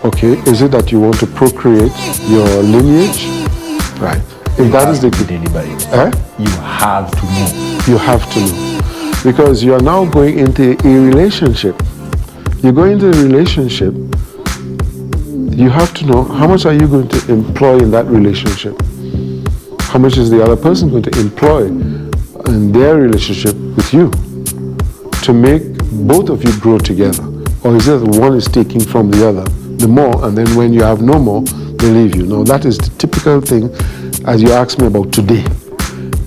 Okay, is it that you want to procreate your lineage? Right. If that is the deliberate. You have to know. You have to know. Because you are now going into a relationship. You go into a relationship, you have to know how much are you going to employ in that relationship? How much is the other person going to employ in their relationship with you to make both of you grow together? Or is it that one is taking from the other, the more, and then when you have no more, they leave you? No, that is the typical thing, as you asked me about today.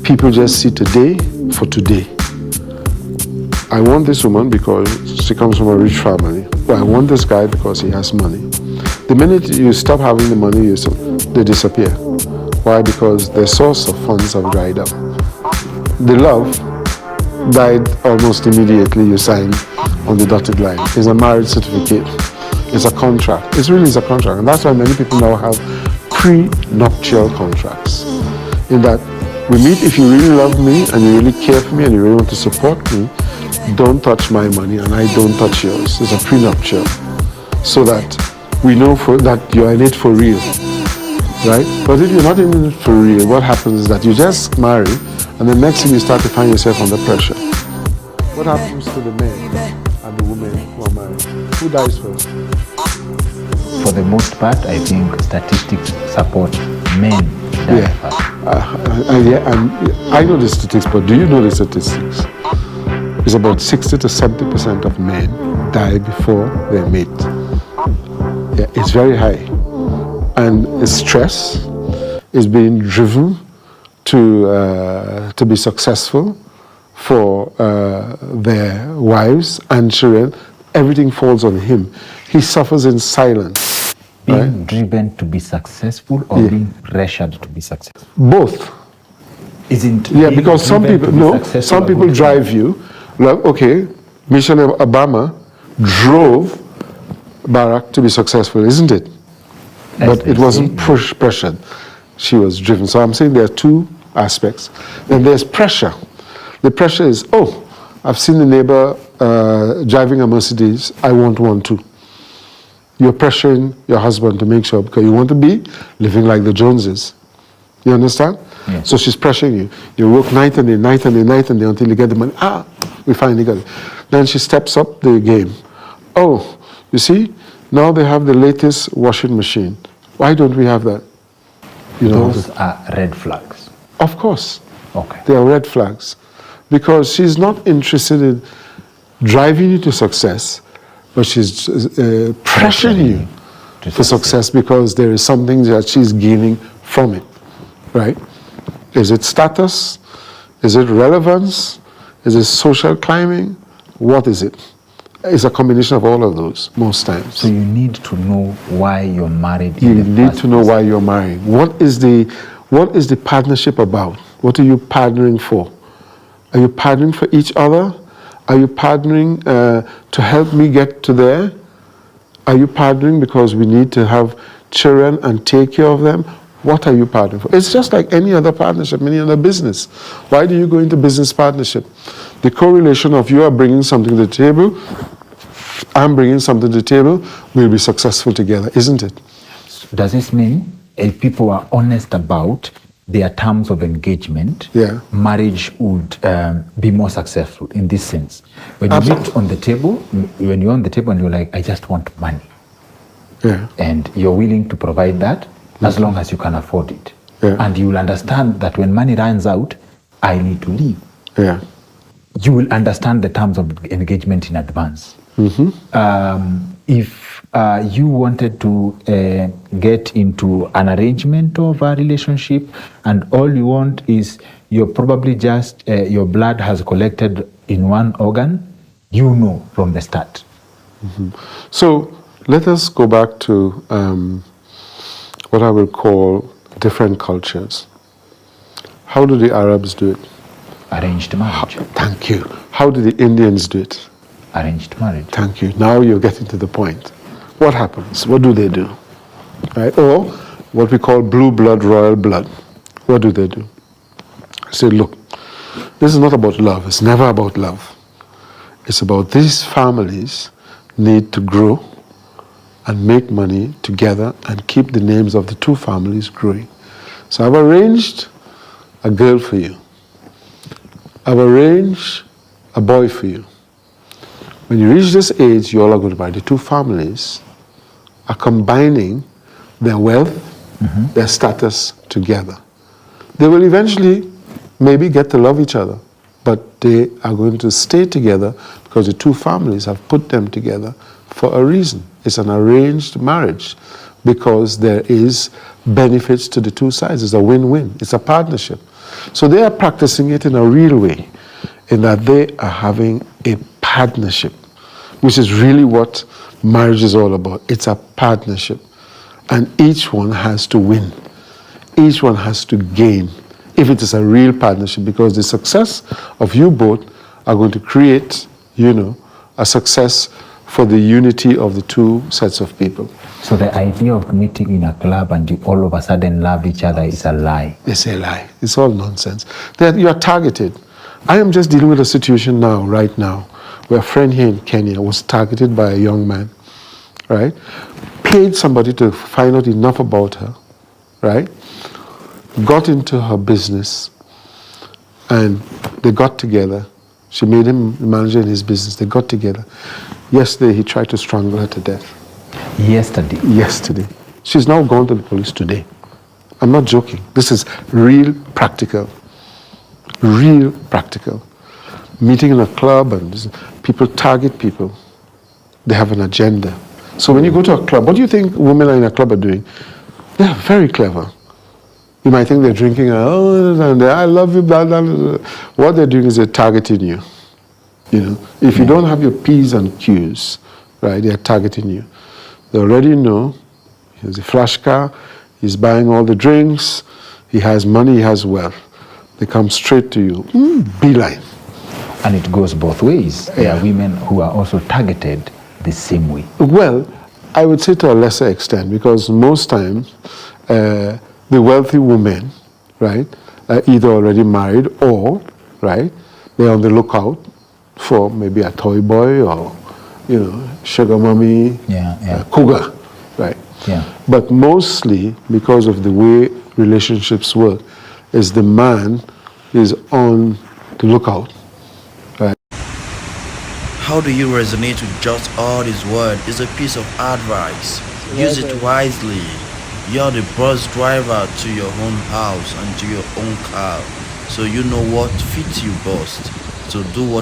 People just see today for today. I want this woman because she comes from a rich family. Or I want this guy because he has money. The minute you stop having the money, they disappear. Why? Because the source of funds have dried up. The love died almost immediately you signed on the dotted line. It's a marriage certificate. It's a contract. It really is a contract. And that's why many people now have pre-nuptial contracts. In that we meet, if you really love me and you really care for me and you really want to support me, don't touch my money and I don't touch yours. It's a prenuptial. So that we know that you're in it for real. Right? But if you're not in it for real, what happens is that you just marry and the next thing you start to find yourself under pressure. What happens to the men and the women who are married? Who dies first? For the most part, I think statistics support men die first. I know the statistics, but do you know the statistics? It's about 60 to 70% of men die before they mate. Yeah, it's very high. And stress is being driven to be successful for their wives and children. Everything falls on him. He suffers in silence. Being driven to be successful or being pressured to be successful? Both. Because some people drive you. Like, okay, Michelle Obama drove Barack to be successful, isn't it? But it wasn't pressured. She was driven. So I'm saying there are two aspects. Then there's pressure. The pressure is, oh, I've seen the neighbor driving a Mercedes. I want one too. You're pressuring your husband to make sure because you want to be living like the Joneses. You understand? Yes. So she's pressuring you. You work night and day, night and day, night and day until you get the money. We finally got it. Then she steps up the game. Oh, you see, now they have the latest washing machine. Why don't we have that? Those are red flags. Of course. Okay. They are red flags. Because she's not interested in driving you to success, but she's pressuring you to success because there is something that she's gaining from it. Right? Is it status? Is it relevance? Is it social climbing? What is it? It's a combination of all of those, most times. So you need to know why you're married. You need to know why you're married. What is the partnership about? What are you partnering for? Are you partnering for each other? Are you partnering to help me get to there? Are you partnering because we need to have children and take care of them? What are you partnering for? It's just like any other partnership, any other business. Why do you go into business partnership? The correlation of you are bringing something to the table, I'm bringing something to the table, we'll be successful together, isn't it? Does this mean if people are honest about their terms of engagement, marriage would be more successful in this sense? When you meet on the table, when you're on the table and you're like, I just want money. And you're willing to provide that, as long as you can afford it. And you will understand that when money runs out, I need to leave. You will understand the terms of engagement in advance. If you wanted to get into an arrangement of a relationship and all you want is you're probably just, your blood has collected in one organ, you know from the start. So let us go back to what I will call different cultures. How do the Arabs do it? Arranged marriage. Thank you. How do the Indians do it? Arranged marriage. Thank you. Now you're getting to the point. What happens? What do they do? Right? Or what we call blue blood, royal blood. What do they do? I say, look, this is not about love. It's never about love. It's about these families need to grow and make money together and keep the names of the two families growing. So I've arranged a girl for you. I've arranged a boy for you. When you reach this age, you all are going to marry. The two families are combining their wealth, their status together. They will eventually maybe get to love each other, but they are going to stay together because the two families have put them together for a reason. It's an arranged marriage because there is benefits to the two sides. It's a win-win. It's a partnership. So they are practicing it in a real way, in that they are having a partnership, which is really what marriage is all about. It's a partnership. And each one has to win. Each one has to gain if it is a real partnership, because the success of you both are going to create, a success for the unity of the two sets of people. So the idea of meeting in a club and you all of a sudden love each other is a lie. It's a lie. It's all nonsense. You are targeted. I am just dealing with a situation now, right now, where a friend here in Kenya was targeted by a young man, right? Paid somebody to find out enough about her, right? Got into her business, and they got together. She made him the manager in his business. They got together. Yesterday, he tried to strangle her to death. Yesterday. She's now gone to the police today. I'm not joking. This is real practical. Real practical. Meeting in a club, and people target people. They have an agenda. So when you go to a club, what do you think women in a club are doing? They're very clever. You might think they're drinking, I love you, blah, blah, blah. What they're doing is they're targeting you. If you don't have your P's and Q's, right, they're targeting you. They already know he's a flash car, he's buying all the drinks, he has money, he has wealth. They come straight to you, beeline. And it goes both ways. There are women who are also targeted the same way. Well, I would say to a lesser extent, because most times the wealthy women, right, are either already married or, right, they're on the lookout for maybe a toy boy or, sugar mommy, cougar, right? Yeah. But mostly, because of the way relationships work, is the man is on the lookout, right? How do you resonate with just all this word? It's a piece of advice. Use it wisely. You're the bus driver to your own house and to your own car, so you know what fits you best. So do what